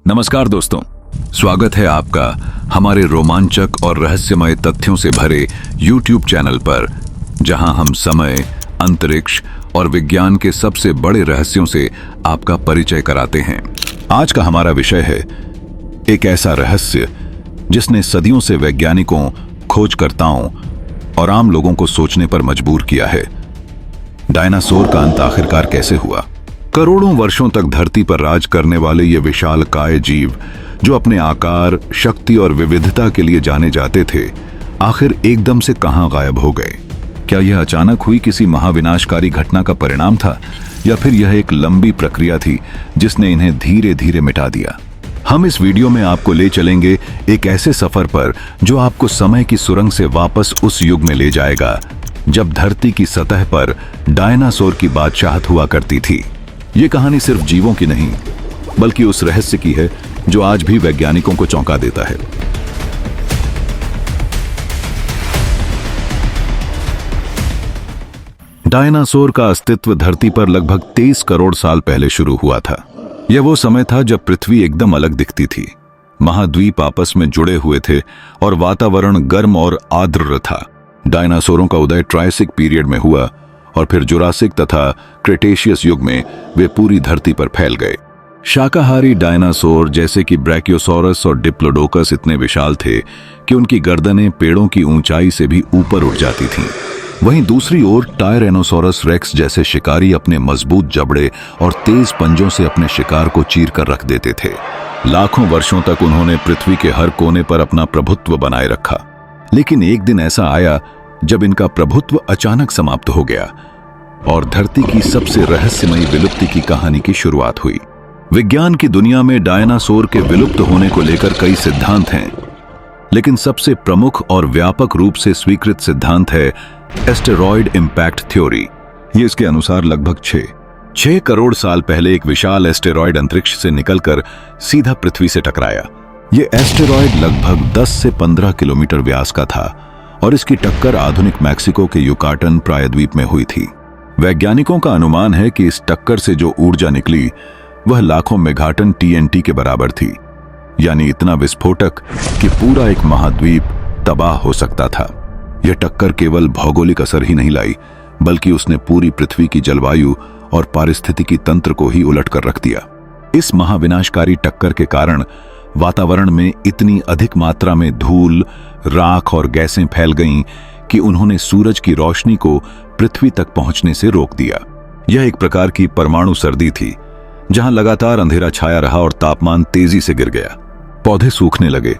नमस्कार दोस्तों, स्वागत है आपका हमारे रोमांचक और रहस्यमय तथ्यों से भरे YouTube चैनल पर, जहां हम समय, अंतरिक्ष और विज्ञान के सबसे बड़े रहस्यों से आपका परिचय कराते हैं। आज का हमारा विषय है एक ऐसा रहस्य जिसने सदियों से वैज्ञानिकों, खोजकर्ताओं और आम लोगों को सोचने पर मजबूर किया है। डायनासोर का अंत आखिरकार कैसे हुआ? करोड़ों वर्षों तक धरती पर राज करने वाले ये विशालकाय जीव, जो अपने आकार, शक्ति और विविधता के लिए जाने जाते थे, आखिर एकदम से कहां गायब हो गए? क्या यह अचानक हुई किसी महाविनाशकारी घटना का परिणाम था, या फिर यह एक लंबी प्रक्रिया थी जिसने इन्हें धीरे धीरे मिटा दिया? हम इस वीडियो में आपको ले चलेंगे एक ऐसे सफर पर जो आपको समय की सुरंग से वापस उस युग में ले जाएगा जब धरती की सतह पर डायनासोर की बादशाहत हुआ करती थी। ये कहानी सिर्फ जीवों की नहीं, बल्कि उस रहस्य की है जो आज भी वैज्ञानिकों को चौंका देता है। डायनासोर का अस्तित्व धरती पर लगभग 23 करोड़ साल पहले शुरू हुआ था। यह वो समय था जब पृथ्वी एकदम अलग दिखती थी। महाद्वीप आपस में जुड़े हुए थे और वातावरण गर्म और आर्द्र था। डायनासोरों का उदय ट्रायसिक पीरियड में हुआ और फिर जुरासिक तथा क्रेटेशियस युग में वे पूरी धरती पर फैल गए। शाकाहारी डायनासोर जैसे कि ब्रैकियोसॉरस और डिप्लोडोकस इतने विशाल थे कि उनकी गर्दनें पेड़ों की ऊंचाई से भी ऊपर उठ जाती थीं। वहीं दूसरी ओर टायरेनोसोरस रेक्स जैसे शिकारी अपने मजबूत जबड़े और तेज पंजों से अपने शिकार को चीर कर रख देते थे। लाखों वर्षों तक उन्होंने पृथ्वी के हर कोने पर अपना प्रभुत्व बनाए रखा। लेकिन एक दिन ऐसा आया जब इनका प्रभुत्व अचानक समाप्त हो गया और धरती की सबसे रहस्यमयी विलुप्ति की कहानी की शुरुआत हुई। विज्ञान की दुनिया में डायनासोर के विलुप्त होने को लेकर कई सिद्धांत हैं, लेकिन सबसे प्रमुख और व्यापक रूप से स्वीकृत सिद्धांत है एस्टेरॉयड इंपैक्ट थ्योरी। ये इसके अनुसार लगभग 6 करोड़ साल पहले एक विशाल एस्टेरॉयड अंतरिक्ष से निकलकर सीधा पृथ्वी से टकराया। ये एस्टेरॉयड लगभग 10 से 15 किलोमीटर व्यास का था और इसकी टक्कर आधुनिक मैक्सिको के युकाटन प्रायद्वीप में हुई थी। वैज्ञानिकों का अनुमान है कि इस टक्कर से जो ऊर्जा निकली वह लाखों मेगाटन TNT के बराबर थी, यानी इतना विस्फोटक कि पूरा एक महाद्वीप तबाह हो सकता था। यह टक्कर केवल भौगोलिक असर ही नहीं लाई, बल्कि उसने पूरी पृथ्वी की जलवायु और पारिस्थितिकी तंत्र को ही उलट कर रख दिया। इस महाविनाशकारी टक्कर के कारण वातावरण में इतनी अधिक मात्रा में धूल, राख और गैसें फैल गईं कि उन्होंने सूरज की रोशनी को पृथ्वी तक पहुंचने से रोक दिया। यह एक प्रकार की परमाणु सर्दी थी, जहां लगातार अंधेरा छाया रहा और तापमान तेजी से गिर गया। पौधे सूखने लगे,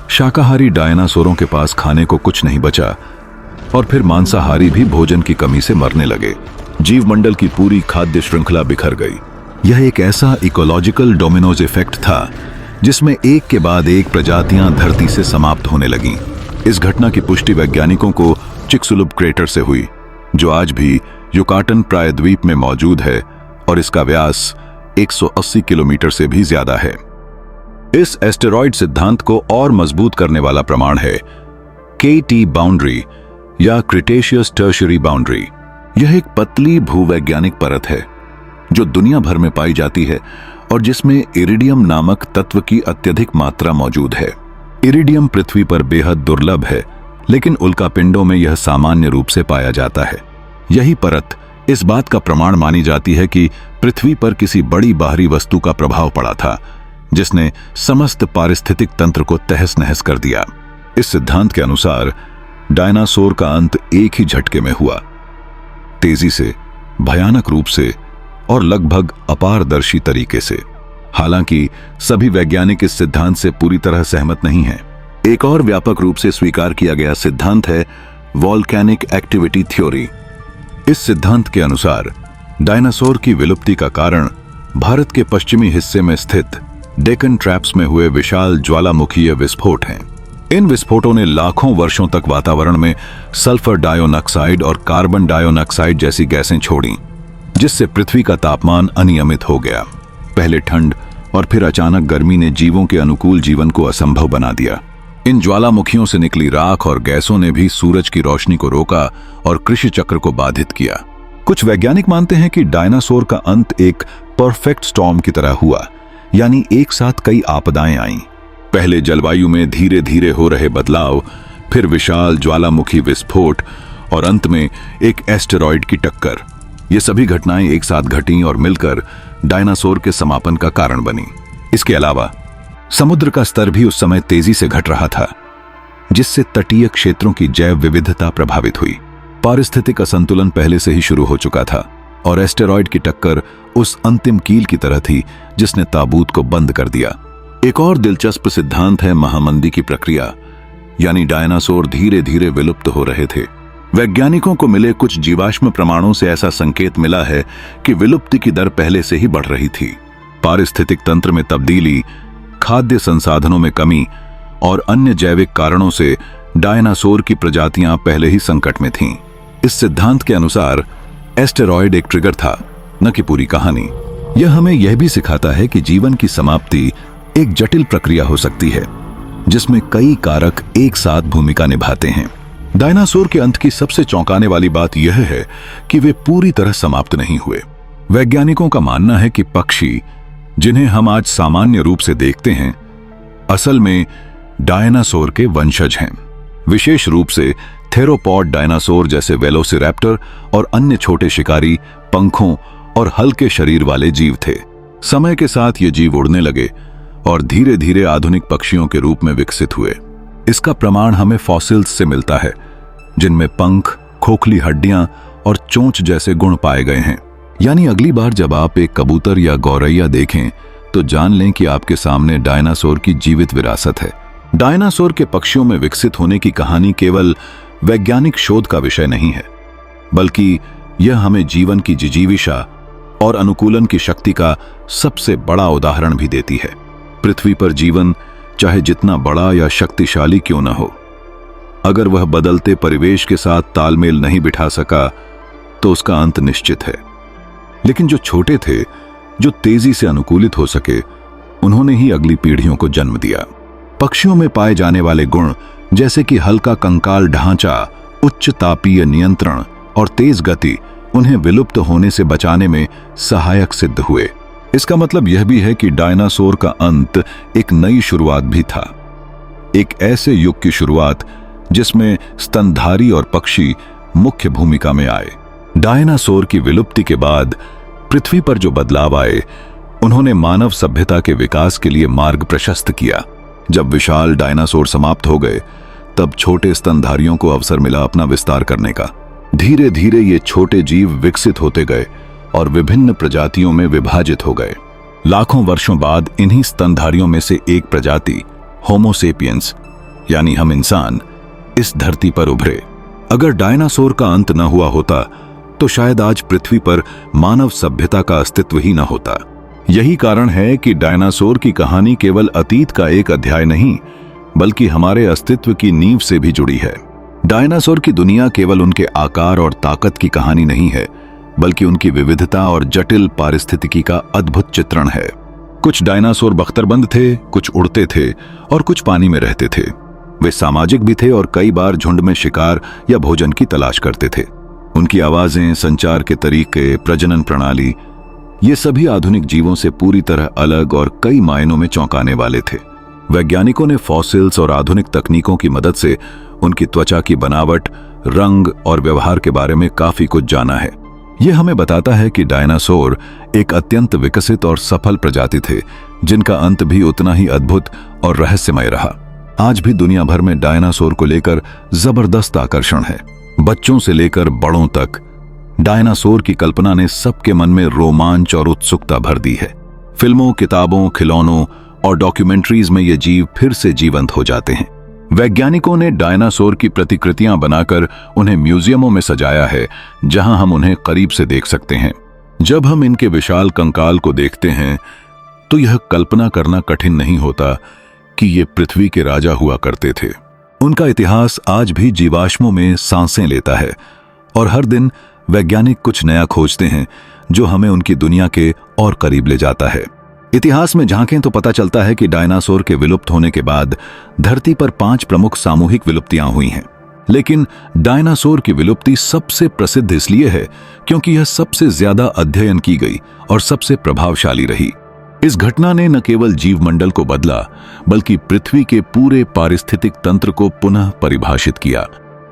शाकाहारी डायनासोरों के पास खाने को कुछ नहीं बचा और फिर मांसाहारी भी भोजन की कमी से मरने लगे। जीवमंडल की पूरी खाद्य श्रृंखला बिखर गई। यह एक ऐसा इकोलॉजिकल डोमिनोज इफेक्ट था जिसमें एक के बाद एक प्रजातियां धरती से समाप्त होने लगीं। इस घटना की पुष्टि वैज्ञानिकों को चिक्सुलुप क्रेटर से हुई, जो आज भी युकाटन प्रायद्वीप में मौजूद है और इसका व्यास 180 किलोमीटर से भी ज्यादा है। इस एस्टेरॉयड सिद्धांत को और मजबूत करने वाला प्रमाण है KT बाउंड्री या क्रिटेशियस टर्शियरी बाउंड्री। यह एक पतली भूवैज्ञानिक परत है जो दुनिया भर में पाई जाती है और जिसमें इरिडियम नामक तत्व की अत्यधिक मात्रा मौजूद है। इरिडियम पृथ्वी पर बेहद दुर्लभ है, लेकिन उल्कापिंडों में यह सामान्य रूप से पाया जाता है। यही परत इस बात का प्रमाण मानी जाती है कि पृथ्वी पर किसी बड़ी बाहरी वस्तु का प्रभाव पड़ा था, जिसने समस्त पारिस्थितिक तंत्र को तहस नहस कर दिया। इस सिद्धांत के अनुसार डायनासोर का अंत एक ही झटके में हुआ, तेजी से, भयानक रूप से और लगभग अपारदर्शी तरीके से। हालांकि सभी वैज्ञानिक इस सिद्धांत से पूरी तरह सहमत नहीं हैं। एक और व्यापक रूप से स्वीकार किया गया सिद्धांत है वोल्केनिक एक्टिविटी थ्योरी। इस सिद्धांत के अनुसार डायनासोर की विलुप्ति का कारण भारत के पश्चिमी हिस्से में स्थित डेक्कन ट्रैप्स में हुए विशाल ज्वालामुखीय विस्फोट हैं। इन विस्फोटों ने लाखों वर्षों तक वातावरण में सल्फर डाइऑक्साइड और कार्बन डाइऑक्साइड जैसी गैसें छोड़ी, जिससे पृथ्वी का तापमान अनियमित हो गया। पहले ठंड और फिर अचानक गर्मी ने जीवों के अनुकूल जीवन को असंभव बना दिया। इन ज्वालामुखियों से निकली राख और गैसों ने भी सूरज की रोशनी को रोका और कृषि चक्र को बाधित किया। कुछ वैज्ञानिक मानते हैं कि डायनासोर का अंत एक परफेक्ट स्टॉर्म की तरह हुआ, यानी एक साथ कई आपदाएं आईं। पहले जलवायु में धीरे धीरे हो रहे बदलाव, फिर विशाल ज्वालामुखी विस्फोट और अंत में एक एस्टेरॉयड की टक्कर। ये सभी घटनाएं एक साथ घटीं और मिलकर डायनासोर के समापन का कारण बनी। इसके अलावा समुद्र का स्तर भी उस समय तेजी से घट रहा था, जिससे तटीय क्षेत्रों की जैव विविधता प्रभावित हुई। पारिस्थितिक असंतुलन पहले से ही शुरू हो चुका था और एस्टेरॉयड की टक्कर उस अंतिम कील की तरह थी जिसने ताबूत को बंद कर दिया। एक और दिलचस्प सिद्धांत है महामंदी की प्रक्रिया, यानी डायनासोर धीरे धीरे विलुप्त हो रहे थे। वैज्ञानिकों को मिले कुछ जीवाश्म प्रमाणों से ऐसा संकेत मिला है कि विलुप्ति की दर पहले से ही बढ़ रही थी। पारिस्थितिक तंत्र में तब्दीली, खाद्य संसाधनों में कमी और अन्य जैविक कारणों से डायनासोर की प्रजातियां पहले ही संकट में थीं। इस सिद्धांत के अनुसार एस्टेरॉयड एक ट्रिगर था, न कि पूरी कहानी। यह हमें यह भी सिखाता है कि जीवन की समाप्ति एक जटिल प्रक्रिया हो सकती है, जिसमें कई कारक एक साथ भूमिका निभाते हैं। डायनासोर के अंत की सबसे चौंकाने वाली बात यह है कि वे पूरी तरह समाप्त नहीं हुए। वैज्ञानिकों का मानना है कि पक्षी, जिन्हें हम आज सामान्य रूप से देखते हैं, असल में डायनासोर के वंशज हैं। विशेष रूप से थेरोपॉड डायनासोर जैसे वेलोसिरैप्टर और अन्य छोटे शिकारी पंखों और हल्के शरीर वाले जीव थे। समय के साथ ये जीव उड़ने लगे और धीरे धीरे आधुनिक पक्षियों के रूप में विकसित हुए। इसका प्रमाण हमें फॉसिल्स से मिलता है, जिनमें पंख, खोखली हड्डियां और चोंच जैसे गुण पाए गए हैं। यानी अगली बार जब आप एक कबूतर या गौरैया देखें तो जान लें कि आपके सामने डायनासोर की जीवित विरासत है। डायनासोर के पक्षियों में विकसित होने की कहानी केवल वैज्ञानिक शोध का विषय नहीं है, बल्कि यह हमें जीवन की जिजीविषा और अनुकूलन की शक्ति का सबसे बड़ा उदाहरण भी देती है। पृथ्वी पर जीवन चाहे जितना बड़ा या शक्तिशाली क्यों न हो, अगर वह बदलते परिवेश के साथ तालमेल नहीं बिठा सका तो उसका अंत निश्चित है। लेकिन जो छोटे थे, जो तेजी से अनुकूलित हो सके, उन्होंने ही अगली पीढ़ियों को जन्म दिया। पक्षियों में पाए जाने वाले गुण जैसे कि हल्का कंकाल ढांचा, उच्च तापीय नियंत्रण और तेज गति उन्हें विलुप्त होने से बचाने में सहायक सिद्ध हुए। इसका मतलब यह भी है कि डायनासोर का अंत एक नई शुरुआत भी था, एक ऐसे युग की शुरुआत जिसमें स्तनधारी और पक्षी मुख्य भूमिका में आए। डायनासोर की विलुप्ति के बाद पृथ्वी पर जो बदलाव आए, उन्होंने मानव सभ्यता के विकास के लिए मार्ग प्रशस्त किया। जब विशाल डायनासोर समाप्त हो गए, तब छोटे स्तनधारियों को अवसर मिला अपना विस्तार करने का। धीरे धीरे ये छोटे जीव विकसित होते गए और विभिन्न प्रजातियों में विभाजित हो गए। लाखों वर्षों बाद इन्हीं स्तनधारियों में से एक प्रजाति होमो सेपियंस, यानी हम इंसान, इस धरती पर उभरे। अगर डायनासोर का अंत न हुआ होता तो शायद आज पृथ्वी पर मानव सभ्यता का अस्तित्व ही न होता। यही कारण है कि डायनासोर की कहानी केवल अतीत का एक अध्याय नहीं, बल्कि हमारे अस्तित्व की नींव से भी जुड़ी है। डायनासोर की दुनिया केवल उनके आकार और ताकत की कहानी नहीं है, बल्कि उनकी विविधता और जटिल पारिस्थितिकी का अद्भुत चित्रण है। कुछ डायनासोर बख्तरबंद थे, कुछ उड़ते थे और कुछ पानी में रहते थे। वे सामाजिक भी थे और कई बार झुंड में शिकार या भोजन की तलाश करते थे। उनकी आवाजें, संचार के तरीके, प्रजनन प्रणाली, ये सभी आधुनिक जीवों से पूरी तरह अलग और कई मायनों में चौंकाने वाले थे। वैज्ञानिकों ने फॉसिल्स और आधुनिक तकनीकों की मदद से उनकी त्वचा की बनावट, रंग और व्यवहार के बारे में काफी कुछ जाना है। यह हमें बताता है कि डायनासोर एक अत्यंत विकसित और सफल प्रजाति थे, जिनका अंत भी उतना ही अद्भुत और रहस्यमय रहा। आज भी दुनिया भर में डायनासोर को लेकर जबरदस्त आकर्षण है। बच्चों से लेकर बड़ों तक डायनासोर की कल्पना ने सबके मन में रोमांच और उत्सुकता भर दी है। फिल्मों, किताबों, खिलौनों और डॉक्यूमेंट्रीज में ये जीव फिर से जीवंत हो जाते हैं। वैज्ञानिकों ने डायनासोर की प्रतिकृतियां बनाकर उन्हें म्यूजियमों में सजाया है, जहां हम उन्हें करीब से देख सकते हैं। जब हम इनके विशाल कंकाल को देखते हैं तो यह कल्पना करना कठिन नहीं होता कि ये पृथ्वी के राजा हुआ करते थे। उनका इतिहास आज भी जीवाश्मों में सांसें लेता है और हर दिन वैज्ञानिक कुछ नया खोजते हैं जो हमें उनकी दुनिया के और करीब ले जाता है। इतिहास में झांकें तो पता चलता है कि डायनासोर के विलुप्त होने के बाद धरती पर 5 प्रमुख सामूहिक विलुप्तियां हुई हैं। लेकिन डायनासोर की विलुप्ति सबसे प्रसिद्ध इसलिए है क्योंकि यह सबसे ज्यादा अध्ययन की गई और सबसे प्रभावशाली रही। इस घटना ने न केवल जीवमंडल को बदला, बल्कि पृथ्वी के पूरे पारिस्थितिक तंत्र को पुनः परिभाषित किया।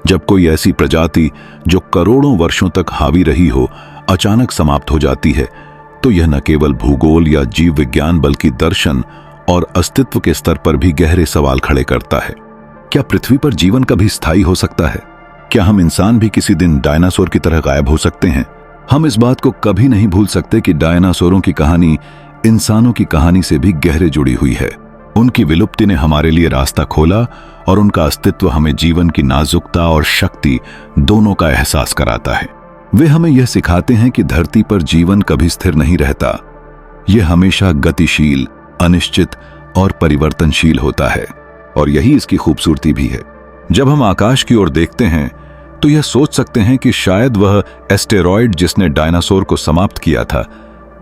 जब कोई ऐसी प्रजाति जो करोड़ों वर्षों तक हावी रही हो अचानक समाप्त हो जाती है, तो यह न केवल भूगोल या जीव विज्ञान बल्कि दर्शन और अस्तित्व के स्तर पर भी गहरे सवाल खड़े करता है। क्या पृथ्वी पर जीवन कभी स्थायी हो सकता है? क्या हम इंसान भी किसी दिन डायनासोर की तरह गायब हो सकते हैं? हम इस बात को कभी नहीं भूल सकते कि डायनासोरों की कहानी इंसानों की कहानी से भी गहरे जुड़ी हुई है। उनकी विलुप्ति ने हमारे लिए रास्ता खोला और उनका अस्तित्व हमें जीवन की नाजुकता और शक्ति दोनों का एहसास कराता है। वे हमें यह सिखाते हैं कि धरती पर जीवन कभी स्थिर नहीं रहता। यह हमेशा गतिशील, अनिश्चित और परिवर्तनशील होता है, और यही इसकी खूबसूरती भी है। जब हम आकाश की ओर देखते हैं तो यह सोच सकते हैं कि शायद वह एस्टेरॉयड जिसने डायनासोर को समाप्त किया था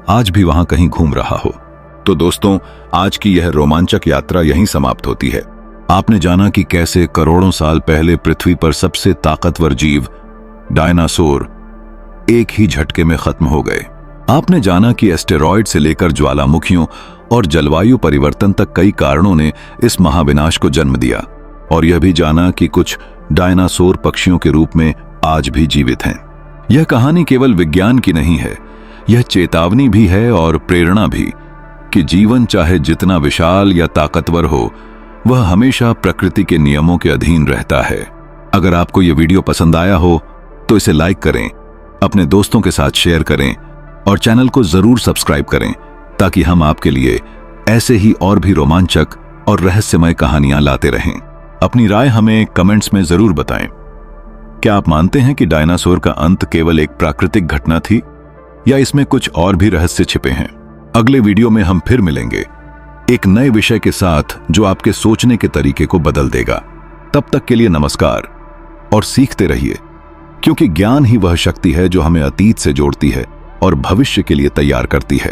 आज भी वहां कहीं घूम रहा हो। तो दोस्तों, आज की यह रोमांचक यात्रा यहीं समाप्त होती है। आपने जाना कि कैसे करोड़ों साल पहले पृथ्वी पर सबसे ताकतवर जीव डायनासोर एक ही झटके में खत्म हो गए। आपने जाना कि एस्टेरॉयड से लेकर ज्वालामुखियों और जलवायु परिवर्तन तक कई कारणों ने इस महाविनाश को जन्म दिया, और यह भी जाना कि कुछ डायनासोर पक्षियों के रूप में आज भी जीवित हैं। यह कहानी केवल विज्ञान की नहीं है, यह चेतावनी भी है और प्रेरणा भी कि जीवन चाहे जितना विशाल या ताकतवर हो, वह हमेशा प्रकृति के नियमों के अधीन रहता है। अगर आपको यह वीडियो पसंद आया हो तो इसे लाइक करें, अपने दोस्तों के साथ शेयर करें और चैनल को जरूर सब्सक्राइब करें, ताकि हम आपके लिए ऐसे ही और भी रोमांचक और रहस्यमय कहानियां लाते रहें। अपनी राय हमें कमेंट्स में जरूर बताएं। क्या आप मानते हैं कि डायनासोर का अंत केवल एक प्राकृतिक घटना थी, या इसमें कुछ और भी रहस्य छिपे हैं? अगले वीडियो में हम फिर मिलेंगे एक नए विषय के साथ जो आपके सोचने के तरीके को बदल देगा। तब तक के लिए नमस्कार और सीखते रहिए, क्योंकि ज्ञान ही वह शक्ति है जो हमें अतीत से जोड़ती है और भविष्य के लिए तैयार करती है।